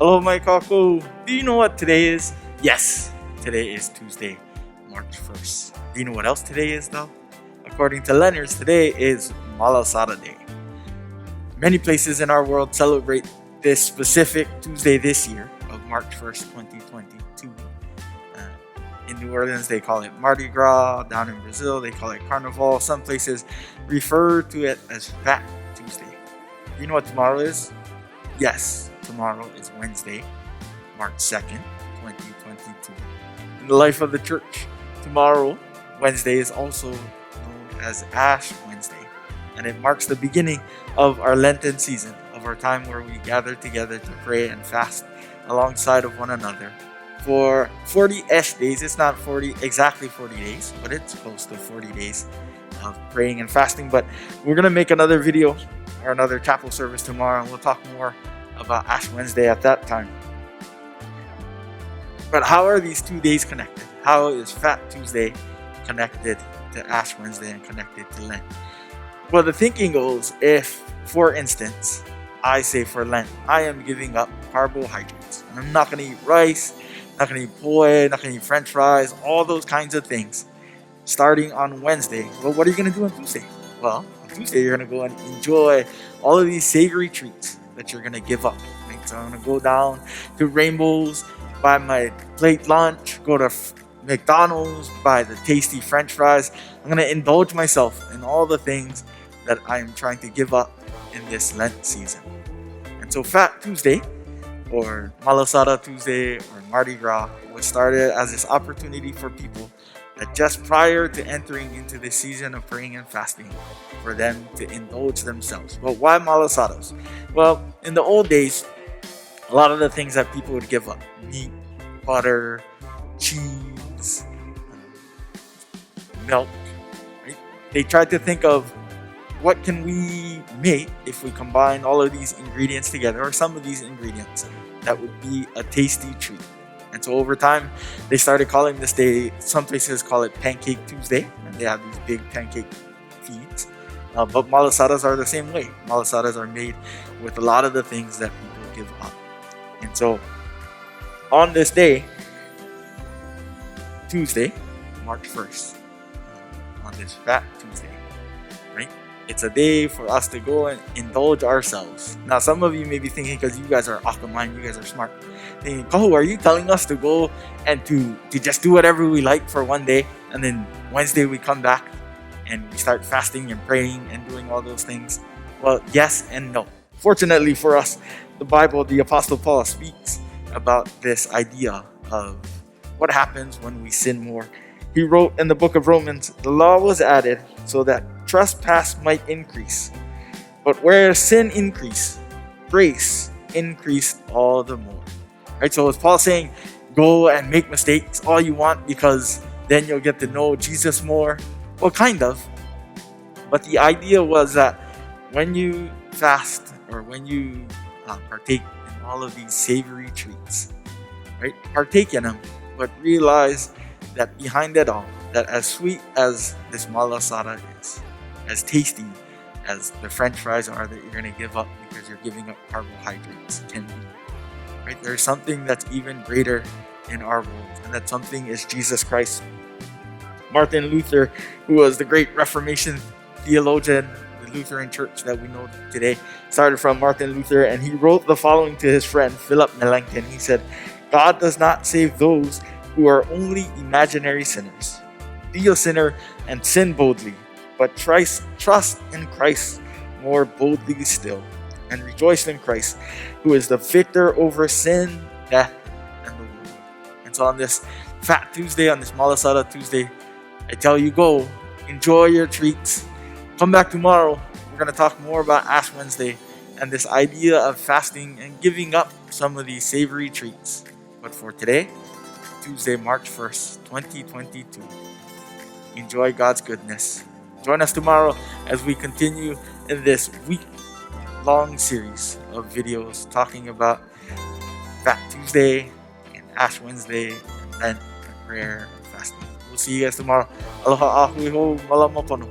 Hello, my kako. Do you know what today is? Yes, today is Tuesday, March 1st. Do you know what else today is, though? According to Leonard's, today is Malasada Day. Many places in our world celebrate this specific Tuesday this year of March 1st, 2022. In New Orleans, they call it Mardi Gras. Down in Brazil, they call it Carnival. Some places refer to it as Fat Tuesday. Do you know what tomorrow is? Yes, tomorrow is Wednesday, March 2nd, 2022. In the life of the church, tomorrow, Wednesday, is also known as Ash Wednesday. And it marks the beginning of our Lenten season, of our time where we gather together to pray and fast alongside of one another for 40-ish days. It's not exactly 40 days, but it's close to 40 days of praying and fasting. But we're going to make another video or another chapel service tomorrow, and we'll talk more about Ash Wednesday at that time. But how are these 2 days connected? How is Fat Tuesday connected to Ash Wednesday and connected to Lent? Well, the thinking goes, if, for instance, I say for Lent, I am giving up carbohydrates, and I'm not going to eat rice, not going to eat poi, not going to eat french fries, all those kinds of things, starting on Wednesday. Well, what are you going to do on Tuesday? Well, on Tuesday, you're going to go and enjoy all of these savory treats that you're going to give up. Right? So I'm going to go down to Rainbows, buy my plate lunch, go to McDonald's, buy the tasty french fries. I'm going to indulge myself in all the things that I am trying to give up in this Lent season. And so Fat Tuesday, or Malasada Tuesday, or Mardi Gras, was started as this opportunity for people that just prior to entering into the season of praying and fasting, for them to indulge themselves. But why Malasadas? Well, in the old days, a lot of the things that people would give up, meat, butter, cheese, milk, right? They tried to think of what can we make if we combine all of these ingredients together, or some of these ingredients, that would be a tasty treat. And so over time, they started calling this day, some places call it Pancake Tuesday, and they have these big pancake feeds. But malasadas are the same way. Malasadas are made with a lot of the things that people give up. And so on this day, Tuesday, March 1st, on this Fat Tuesday, right? It's a day for us to go and indulge ourselves. Now, some of you may be thinking, because you guys are Aquaman, you guys are smart, thinking, oh, are you telling us to go and to just do whatever we like for one day, and then Wednesday we come back and we start fasting and praying and doing all those things? Well, yes and no. Fortunately for us, the Bible, the Apostle Paul speaks about this idea of what happens when we sin more. He wrote in the book of Romans, the law was added so that trespass might increase. But where sin increased, grace increased all the more. Right? So is Paul saying, go and make mistakes all you want because then you'll get to know Jesus more? Well, kind of. But the idea was that when you fast, or when you partake in all of these savory treats, right? Partake in them, but realize that behind it all, that as sweet as this malasada is, as tasty as the french fries are that you're going to give up because you're giving up carbohydrates can be, right? There's something that's even greater in our world, and that something is Jesus Christ. Martin Luther, who was the great Reformation theologian, the Lutheran church that we know today, started from Martin Luther, and he wrote the following to his friend Philip Melanchthon. He said, God does not save those who are only imaginary sinners. Be a sinner and sin boldly, but trust in Christ more boldly still, and rejoice in Christ, who is the victor over sin, death, and the world. And so on this Fat Tuesday, on this Malasada Tuesday, I tell you, go, enjoy your treats. Come back tomorrow. We're going to talk more about Ash Wednesday and this idea of fasting and giving up some of these savory treats. But for today, Tuesday, March 1st, 2022, enjoy God's goodness. Join us tomorrow as we continue in this week-long series of videos talking about Fat Tuesday and Ash Wednesday and Lent and prayer and fasting. We'll see you guys tomorrow. Aloha ahui ho, malama pono.